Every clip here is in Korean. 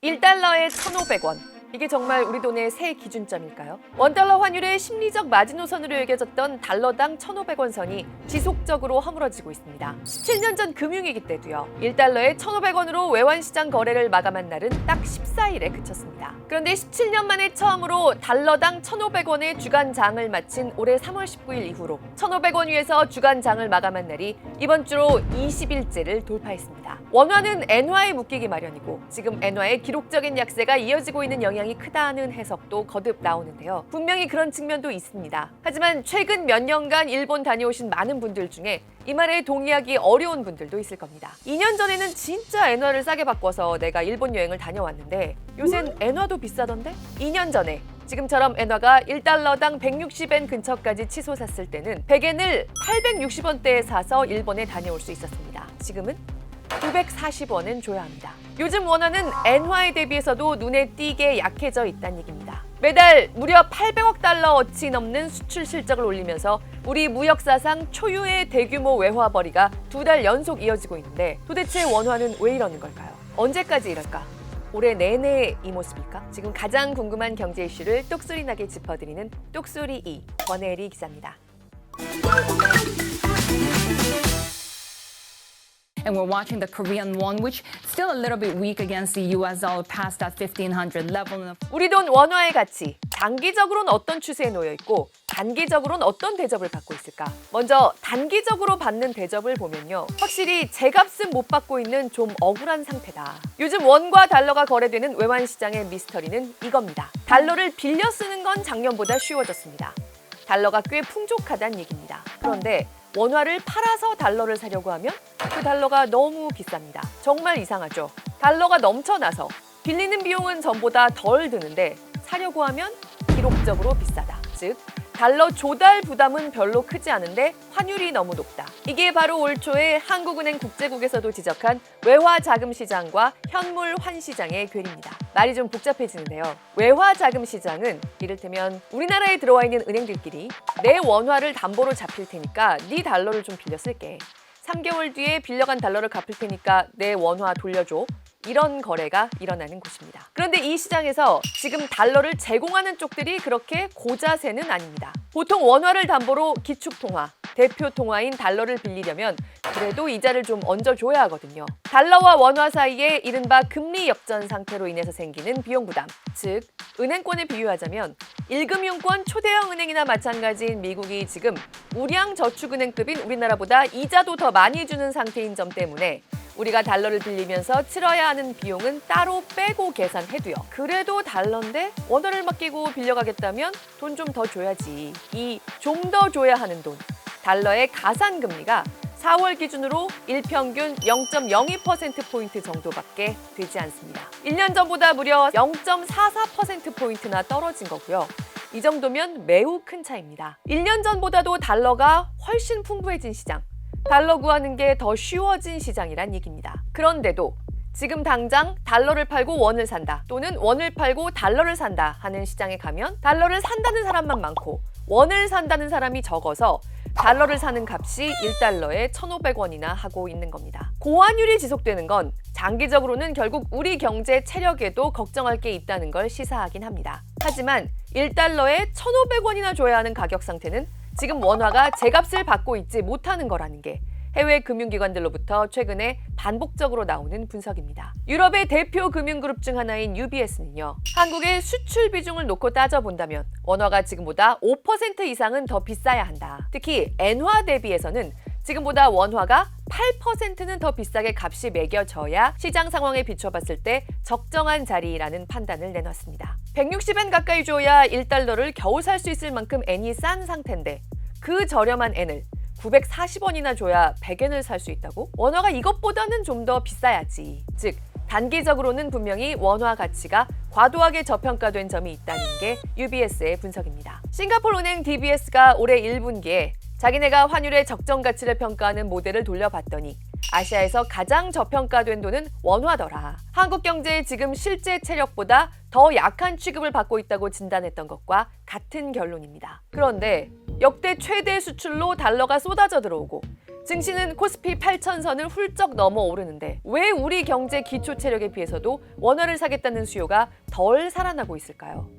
1달러에 1,500원. 이게 정말 우리 돈의 새 기준점일까요? 원달러 환율의 심리적 마지노선으로 여겨졌던 달러당 1,500원 선이 지속적으로 허물어지고 있습니다. 17년 전 금융위기 때도요. 1달러에 1,500원으로 외환시장 거래를 마감한 날은 딱 14일에 그쳤습니다. 그런데 17년 만에 처음으로 달러당 1,500원의 주간장을 마친 올해 3월 19일 이후로 1,500원 위에서 주간장을 마감한 날이 이번 주로 20일째를 돌파했습니다. 원화는 엔화에 묶이기 마련이고 지금 엔화의 기록적인 약세가 이어지고 있는 영향이 크다는 해석도 거듭 나오는데요. 분명히 그런 측면도 있습니다. 하지만 최근 몇 년간 일본 다녀오신 많은 분들 중에 이 말에 동의하기 어려운 분들도 있을 겁니다. 2년 전에는 진짜 엔화를 싸게 바꿔서 내가 일본 여행을 다녀왔는데 요샌 엔화도 비싸던데? 2년 전에 지금처럼 엔화가 1달러당 160엔 근처까지 치솟았을 때는 100엔을 860원대에 사서 일본에 다녀올 수 있었습니다. 지금은 940원은 줘야 합니다. 요즘 원화는 엔화에 대비해서도 눈에 띄게 약해져 있다는 얘기입니다. 매달 무려 800억 달러 어치 넘는 수출 실적을 올리면서 우리 무역사상 초유의 대규모 외화 벌이가 2달 연속 이어지고 있는데 도대체 원화는 왜 이러는 걸까요? 언제까지 이럴까? 올해 내내 이 모습일까? 지금 가장 궁금한 경제 이슈를 똑소리나게 짚어드리는 똑소리 2 권혜리 기자입니다. And we're watching the Korean won, which still a little bit weak against the US dollar past that 1500 level. 우리 돈 원화의 가치, 장기적으로는 어떤 추세에 놓여 있고 단기적으로는 어떤 대접을 받고 있을까? 먼저 단기적으로 받는 대접을 보면요. 확실히 제값은 못 받고 있는 좀 억울한 상태다. 요즘 원과 달러가 거래되는 외환시장의 미스터리는 이겁니다. 달러를 빌려 쓰는 건 작년보다 쉬워졌습니다. 달러가 꽤 풍족하다는 얘기입니다. 그런데 원화를 팔아서 달러를 사려고 하면 그 달러가 너무 비쌉니다. 정말 이상하죠? 달러가 넘쳐나서 빌리는 비용은 전보다 덜 드는데 사려고 하면 기록적으로 비싸다. 즉, 달러 조달 부담은 별로 크지 않은데 환율이 너무 높다. 이게 바로 올 초에 한국은행 국제국에서도 지적한 외화자금시장과 현물환시장의 괴리입니다. 말이 좀 복잡해지는데요. 외화자금시장은 이를테면 우리나라에 들어와 있는 은행들끼리 내 원화를 담보로 잡힐 테니까 네 달러를 좀 빌려 쓸게. 3개월 뒤에 빌려간 달러를 갚을 테니까 내 원화 돌려줘. 이런 거래가 일어나는 곳입니다. 그런데 이 시장에서 지금 달러를 제공하는 쪽들이 그렇게 고자세는 아닙니다. 보통 원화를 담보로 기축통화, 대표 통화인 달러를 빌리려면 그래도 이자를 좀 얹어줘야 하거든요. 달러와 원화 사이에 이른바 금리 역전 상태로 인해서 생기는 비용 부담, 즉 은행권에 비유하자면 1금융권 초대형 은행이나 마찬가지인 미국이 지금 우량저축은행급인 우리나라보다 이자도 더 많이 주는 상태인 점 때문에 우리가 달러를 빌리면서 치러야 하는 비용은 따로 빼고 계산해도요. 그래도 달러인데 원화를 맡기고 빌려가겠다면 돈 좀 더 줘야지. 이 좀 더 줘야 하는 돈, 달러의 가산금리가 4월 기준으로 일평균 0.02%포인트 정도밖에 되지 않습니다. 1년 전보다 무려 0.44%포인트나 떨어진 거고요. 이 정도면 매우 큰 차이입니다. 1년 전보다도 달러가 훨씬 풍부해진 시장, 달러 구하는 게 더 쉬워진 시장이란 얘기입니다. 그런데도 지금 당장 달러를 팔고 원을 산다 또는 원을 팔고 달러를 산다 하는 시장에 가면 달러를 산다는 사람만 많고 원을 산다는 사람이 적어서 달러를 사는 값이 1달러에 1,500원이나 하고 있는 겁니다. 고환율이 지속되는 건 장기적으로는 결국 우리 경제 체력에도 걱정할 게 있다는 걸 시사하긴 합니다. 하지만 1달러에 1,500원이나 줘야 하는 가격 상태는 지금 원화가 제값을 받고 있지 못하는 거라는 게 해외 금융기관들로부터 최근에 반복적으로 나오는 분석입니다. 유럽의 대표 금융그룹 중 하나인 UBS는요. 한국의 수출 비중을 놓고 따져본다면 원화가 지금보다 5% 이상은 더 비싸야 한다. 특히 엔화 대비해서는 지금보다 원화가 8%는 더 비싸게 값이 매겨져야 시장 상황에 비춰봤을 때 적정한 자리라는 판단을 내놨습니다. 160엔 가까이 줘야 1달러를 겨우 살 수 있을 만큼 엔이 싼 상태인데 그 저렴한 엔을 940원이나 줘야 100엔을 살 수 있다고? 원화가 이것보다는 좀 더 비싸야지. 즉, 단기적으로는 분명히 원화 가치가 과도하게 저평가된 점이 있다는 게 UBS의 분석입니다. 싱가포르 은행 DBS가 올해 1분기에 자기네가 환율의 적정 가치를 평가하는 모델을 돌려봤더니 아시아에서 가장 저평가된 돈은 원화더라. 한국 경제의 지금 실제 체력보다 더 약한 취급을 받고 있다고 진단했던 것과 같은 결론입니다. 그런데 역대 최대 수출로 달러가 쏟아져 들어오고 증시는 코스피 8,000선을 훌쩍 넘어오르는데 왜 우리 경제 기초 체력에 비해서도 원화를 사겠다는 수요가 덜 살아나고 있을까요?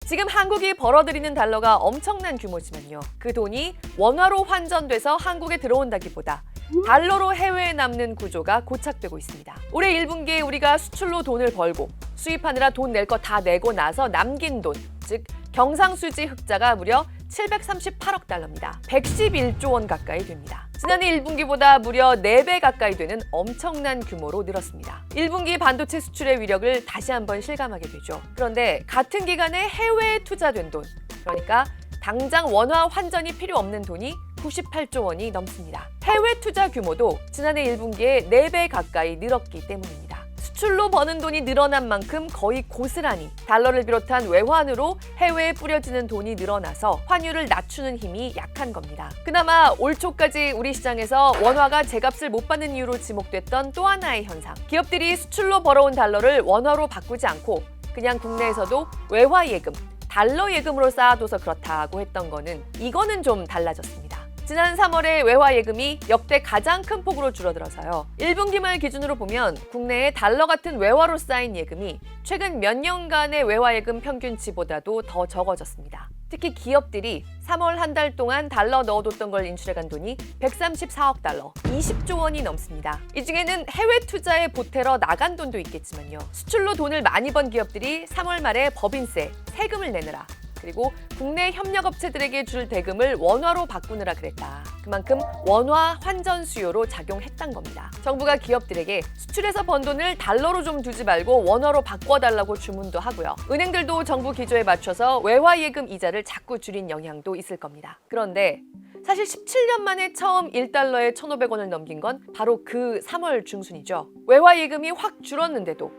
지금 한국이 벌어들이는 달러가 엄청난 규모지만요. 그 돈이 원화로 환전돼서 한국에 들어온다기보다 달러로 해외에 남는 구조가 고착되고 있습니다. 올해 1분기에 우리가 수출로 돈을 벌고 수입하느라 돈 낼 거 다 내고 나서 남긴 돈, 즉 경상수지 흑자가 무려 738억 달러입니다. 111조 원 가까이 됩니다. 지난해 1분기보다 무려 4배 가까이 되는 엄청난 규모로 늘었습니다. 1분기 반도체 수출의 위력을 다시 한번 실감하게 되죠. 그런데 같은 기간에 해외에 투자된 돈, 그러니까 당장 원화 환전이 필요 없는 돈이 98조 원이 넘습니다. 해외 투자 규모도 지난해 1분기에 4배 가까이 늘었기 때문입니다. 수출로 버는 돈이 늘어난 만큼 거의 고스란히 달러를 비롯한 외환으로 해외에 뿌려지는 돈이 늘어나서 환율을 낮추는 힘이 약한 겁니다. 그나마 올 초까지 우리 시장에서 원화가 제값을 못 받는 이유로 지목됐던 또 하나의 현상. 기업들이 수출로 벌어온 달러를 원화로 바꾸지 않고 그냥 국내에서도 외화 예금, 달러 예금으로 쌓아둬서 그렇다고 했던 거는 이거는 좀 달라졌습니다. 지난 3월에 외화 예금이 역대 가장 큰 폭으로 줄어들어서요. 1분기 말 기준으로 보면 국내에 달러 같은 외화로 쌓인 예금이 최근 몇 년간의 외화 예금 평균치보다도 더 적어졌습니다. 특히 기업들이 3월 한 달 동안 달러 넣어뒀던 걸 인출해간 돈이 134억 달러, 20조 원이 넘습니다. 이 중에는 해외 투자에 보태러 나간 돈도 있겠지만요. 수출로 돈을 많이 번 기업들이 3월 말에 법인세, 세금을 내느라 그리고 국내 협력업체들에게 줄 대금을 원화로 바꾸느라 그랬다. 그만큼 원화 환전 수요로 작용했단 겁니다. 정부가 기업들에게 수출해서 번 돈을 달러로 좀 두지 말고 원화로 바꿔달라고 주문도 하고요. 은행들도 정부 기조에 맞춰서 외화 예금 이자를 자꾸 줄인 영향도 있을 겁니다. 그런데 사실 17년 만에 처음 1달러에 1,500원을 넘긴 건 바로 그 3월 중순이죠. 외화 예금이 확 줄었는데도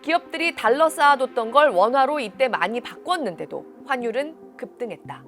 기업들이 달러 쌓아뒀던 걸 원화로 이때 많이 바꿨는데도 환율은 급등했다.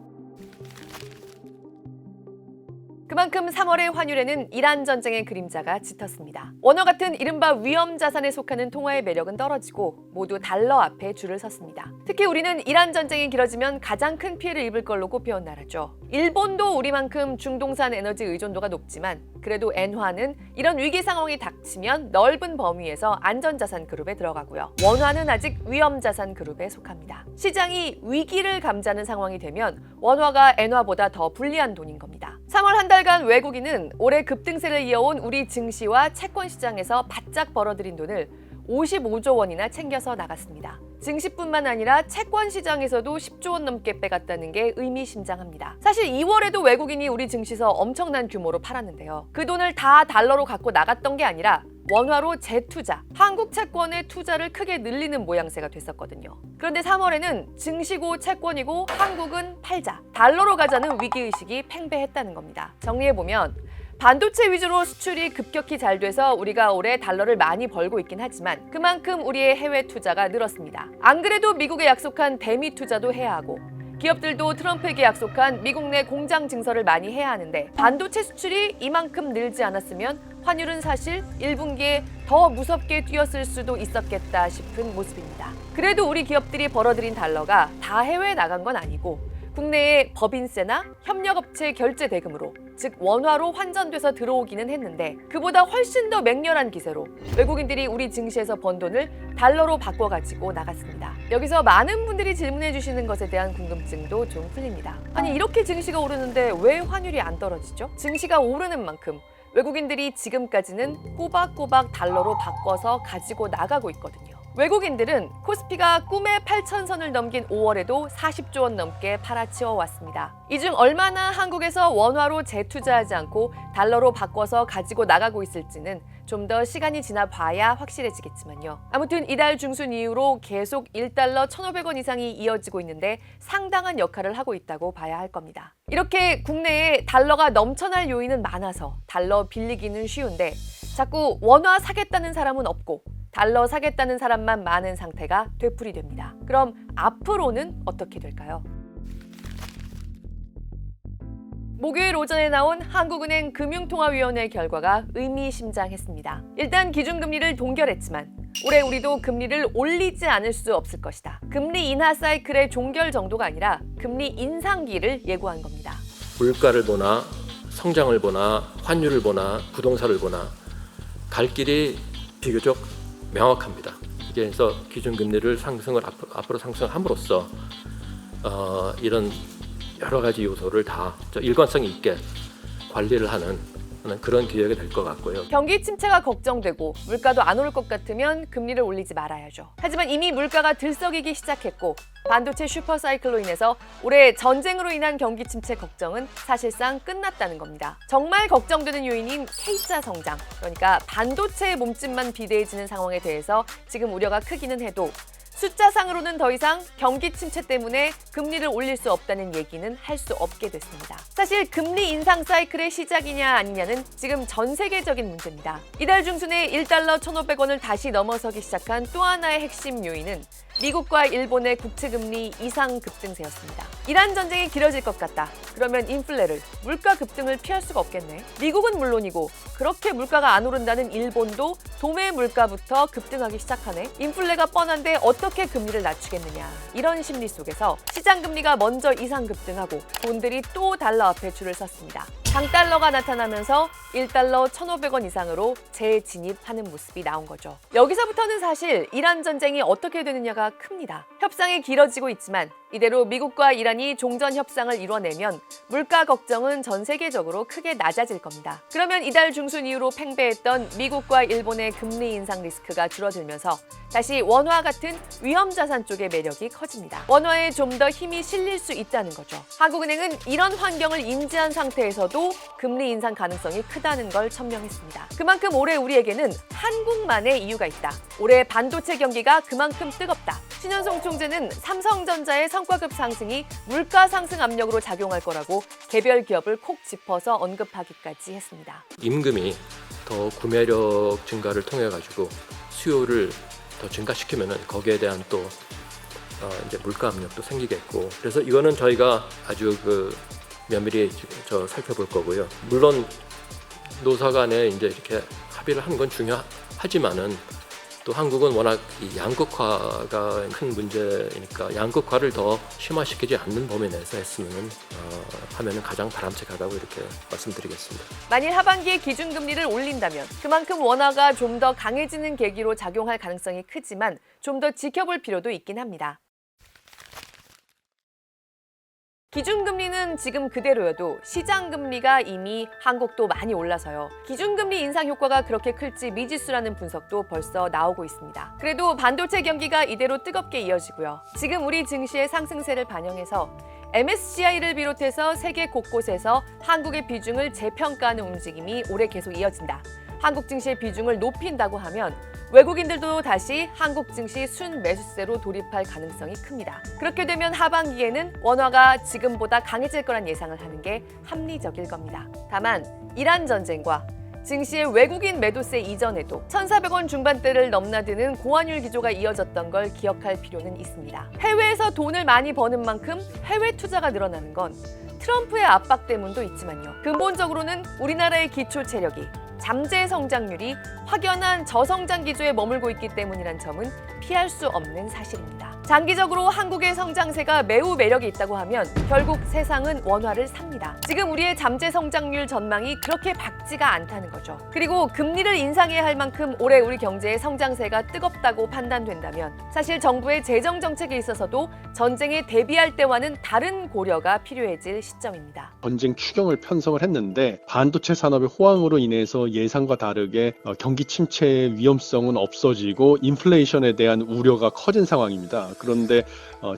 그만큼 3월의 환율에는 이란 전쟁의 그림자가 짙었습니다. 원화 같은 이른바 위험 자산에 속하는 통화의 매력은 떨어지고 모두 달러 앞에 줄을 섰습니다. 특히 우리는 이란 전쟁이 길어지면 가장 큰 피해를 입을 걸로 꼽혀온 나라죠. 일본도 우리만큼 중동산 에너지 의존도가 높지만 그래도 엔화는 이런 위기 상황이 닥치면 넓은 범위에서 안전자산 그룹에 들어가고요. 원화는 아직 위험자산 그룹에 속합니다. 시장이 위기를 감지하는 상황이 되면 원화가 엔화보다 더 불리한 돈인 겁니다. 3월 한 달간 외국인은 올해 급등세를 이어온 우리 증시와 채권 시장에서 바짝 벌어들인 돈을 55조 원이나 챙겨서 나갔습니다. 증시뿐만 아니라 채권 시장에서도 10조 원 넘게 빼갔다는 게 의미심장합니다. 사실 2월에도 외국인이 우리 증시에서 엄청난 규모로 팔았는데요. 그 돈을 다 달러로 갖고 나갔던 게 아니라 원화로 재투자, 한국 채권의 투자를 크게 늘리는 모양새가 됐었거든요. 그런데 3월에는 증시고 채권이고 한국은 팔자, 달러로 가자는 위기의식이 팽배했다는 겁니다. 정리해보면 반도체 위주로 수출이 급격히 잘 돼서 우리가 올해 달러를 많이 벌고 있긴 하지만 그만큼 우리의 해외 투자가 늘었습니다. 안 그래도 미국에 약속한 대미 투자도 해야 하고 기업들도 트럼프에게 약속한 미국 내 공장 증설을 많이 해야 하는데 반도체 수출이 이만큼 늘지 않았으면 환율은 사실 1분기에 더 무섭게 뛰었을 수도 있었겠다 싶은 모습입니다. 그래도 우리 기업들이 벌어들인 달러가 다 해외에 나간 건 아니고 국내에 법인세나 협력업체 결제 대금으로 즉 원화로 환전돼서 들어오기는 했는데 그보다 훨씬 더 맹렬한 기세로 외국인들이 우리 증시에서 번 돈을 달러로 바꿔가지고 나갔습니다. 여기서 많은 분들이 질문해 주시는 것에 대한 궁금증도 좀 풀립니다. 아니 이렇게 증시가 오르는데 왜 환율이 안 떨어지죠? 증시가 오르는 만큼 외국인들이 지금까지는 꼬박꼬박 달러로 바꿔서 가지고 나가고 있거든요. 외국인들은 코스피가 꿈의 8,000선을 넘긴 5월에도 40조 원 넘게 팔아치워 왔습니다. 이 중 얼마나 한국에서 원화로 재투자하지 않고 달러로 바꿔서 가지고 나가고 있을지는 좀 더 시간이 지나 봐야 확실해지겠지만요. 아무튼 이달 중순 이후로 계속 1달러 1,500원 이상이 이어지고 있는데 상당한 역할을 하고 있다고 봐야 할 겁니다. 이렇게 국내에 달러가 넘쳐날 요인은 많아서 달러 빌리기는 쉬운데 자꾸 원화 사겠다는 사람은 없고 달러 사겠다는 사람만 많은 상태가 되풀이됩니다. 그럼 앞으로는 어떻게 될까요? 목요일 오전에 나온 한국은행 금융통화위원회 결과가 의미심장했습니다. 일단 기준금리를 동결했지만 올해 우리도 금리를 올리지 않을 수 없을 것이다. 금리 인하 사이클의 종결 정도가 아니라 금리 인상기를 예고한 겁니다. 물가를 보나 성장을 보나 환율을 보나 부동산을 보나 갈 길이 비교적 명확합니다. 이게 그래서 기준금리를 앞으로 상승함으로써 이런 여러 가지 요소를 다 일관성 있게 관리를 하는 그런 기획이 될 것 같고요. 경기 침체가 걱정되고 물가도 안 오를 것 같으면 금리를 올리지 말아야죠. 하지만 이미 물가가 들썩이기 시작했고 반도체 슈퍼사이클로 인해서 올해 전쟁으로 인한 경기 침체 걱정은 사실상 끝났다는 겁니다. 정말 걱정되는 요인인 K자 성장, 그러니까 반도체의 몸집만 비대해지는 상황에 대해서 지금 우려가 크기는 해도 숫자상으로는 더 이상 경기 침체 때문에 금리를 올릴 수 없다는 얘기는 할 수 없게 됐습니다. 사실 금리 인상 사이클의 시작이냐 아니냐는 지금 전 세계적인 문제입니다. 이달 중순에 1달러 1,500원을 다시 넘어서기 시작한 또 하나의 핵심 요인은 미국과 일본의 국채금리 이상 급등세였습니다. 이란 전쟁이 길어질 것 같다. 그러면 인플레를, 물가 급등을 피할 수가 없겠네. 미국은 물론이고 그렇게 물가가 안 오른다는 일본도 도매 물가부터 급등하기 시작하네. 인플레가 뻔한데 어떻게 금리를 낮추겠느냐. 이런 심리 속에서 시장 금리가 먼저 이상 급등하고 돈들이 또 달러 앞에 줄을 섰습니다. 강달러가 나타나면서 1달러 1,500원 이상으로 재진입하는 모습이 나온 거죠. 여기서부터는 사실 이란 전쟁이 어떻게 되느냐가 큽니다. 협상이 길어지고 있지만 이대로 미국과 이란이 종전 협상을 이뤄내면 물가 걱정은 전 세계적으로 크게 낮아질 겁니다. 그러면 이달 중순 이후로 팽배했던 미국과 일본의 금리 인상 리스크가 줄어들면서 다시 원화 같은 위험 자산 쪽의 매력이 커집니다. 원화에 좀 더 힘이 실릴 수 있다는 거죠. 한국은행은 이런 환경을 인지한 상태에서도 금리 인상 가능성이 크다는 걸 천명했습니다. 그만큼 올해 우리에게는 한국만의 이유가 있다. 올해 반도체 경기가 그만큼 뜨겁다. 신현송 총재는 삼성전자의 성과급 상승이 물가 상승 압력으로 작용할 거라고 개별 기업을 콕 짚어서 언급하기까지 했습니다. 임금이 더 구매력 증가를 통해 가지고 수요를 더 증가시키면은 거기에 대한 또 이제 물가 압력도 생기겠고, 그래서 이거는 저희가 아주 면밀히 살펴볼 거고요. 물론 노사 간에 이제 이렇게 합의를 하는 건 중요하지만은 또 한국은 워낙 이 양극화가 큰 문제니까 양극화를 더 심화시키지 않는 범위 내에서 하면은 가장 바람직하다고 이렇게 말씀드리겠습니다. 만일 하반기에 기준금리를 올린다면 그만큼 원화가 좀 더 강해지는 계기로 작용할 가능성이 크지만 좀 더 지켜볼 필요도 있긴 합니다. 기준금리는 지금 그대로여도 시장금리가 이미 한국도 많이 올라서요. 기준금리 인상 효과가 그렇게 클지 미지수라는 분석도 벌써 나오고 있습니다. 그래도 반도체 경기가 이대로 뜨겁게 이어지고요. 지금 우리 증시의 상승세를 반영해서 MSCI를 비롯해서 세계 곳곳에서 한국의 비중을 재평가하는 움직임이 올해 계속 이어진다. 한국 증시의 비중을 높인다고 하면 외국인들도 다시 한국 증시 순매수세로 돌입할 가능성이 큽니다. 그렇게 되면 하반기에는 원화가 지금보다 강해질 거란 예상을 하는 게 합리적일 겁니다. 다만 이란 전쟁과 증시의 외국인 매도세 이전에도 1,400원 중반대를 넘나드는 고환율 기조가 이어졌던 걸 기억할 필요는 있습니다. 해외에서 돈을 많이 버는 만큼 해외 투자가 늘어나는 건 트럼프의 압박 때문도 있지만요. 근본적으로는 우리나라의 기초 체력이 잠재 성장률이 확연한 저성장 기조에 머물고 있기 때문이란 점은 피할 수 없는 사실입니다. 장기적으로 한국의 성장세가 매우 매력이 있다고 하면 결국 세상은 원화를 삽니다. 지금 우리의 잠재 성장률 전망이 그렇게 밝지가 않다는 거죠. 그리고 금리를 인상해야 할 만큼 올해 우리 경제의 성장세가 뜨겁다고 판단된다면 사실 정부의 재정 정책에 있어서도 전쟁에 대비할 때와는 다른 고려가 필요해질 시점입니다. 전쟁 추경을 편성을 했는데 반도체 산업의 호황으로 인해서 예상과 다르게 경기 침체의 위험성은 없어지고 인플레이션에 대한 우려가 커진 상황입니다. 그런데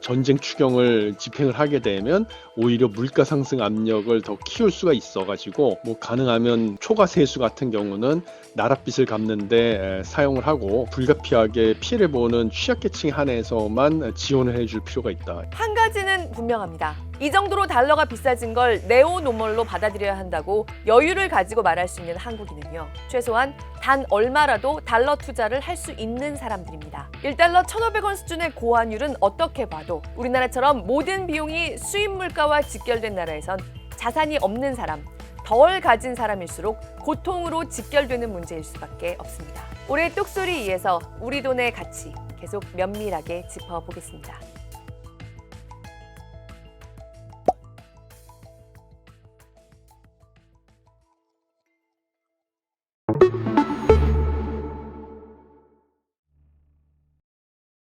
전쟁 추경을 집행을 하게 되면 오히려 물가 상승 압력을 더 키울 수가 있어가지고 가능하면 초과 세수 같은 경우는 나랏빚을 갚는데 사용을 하고 불가피하게 피해를 보는 취약계층에 한해서만 지원을 해줄 필요가 있다. 한 가지는 분명합니다. 이 정도로 달러가 비싸진 걸 네오노멀로 받아들여야 한다고 여유를 가지고 말할 수 있는 한국인은요. 최소한 단 얼마라도 달러 투자를 할 수 있는 사람들입니다. 1달러 1,500원 수준의 고환율은 어떻게 봐도 우리나라처럼 모든 비용이 수입 물가와 직결된 나라에선 자산이 없는 사람, 덜 가진 사람일수록 고통으로 직결되는 문제일 수밖에 없습니다. 올해 똑소리 2에서 우리 돈의 가치 계속 면밀하게 짚어보겠습니다.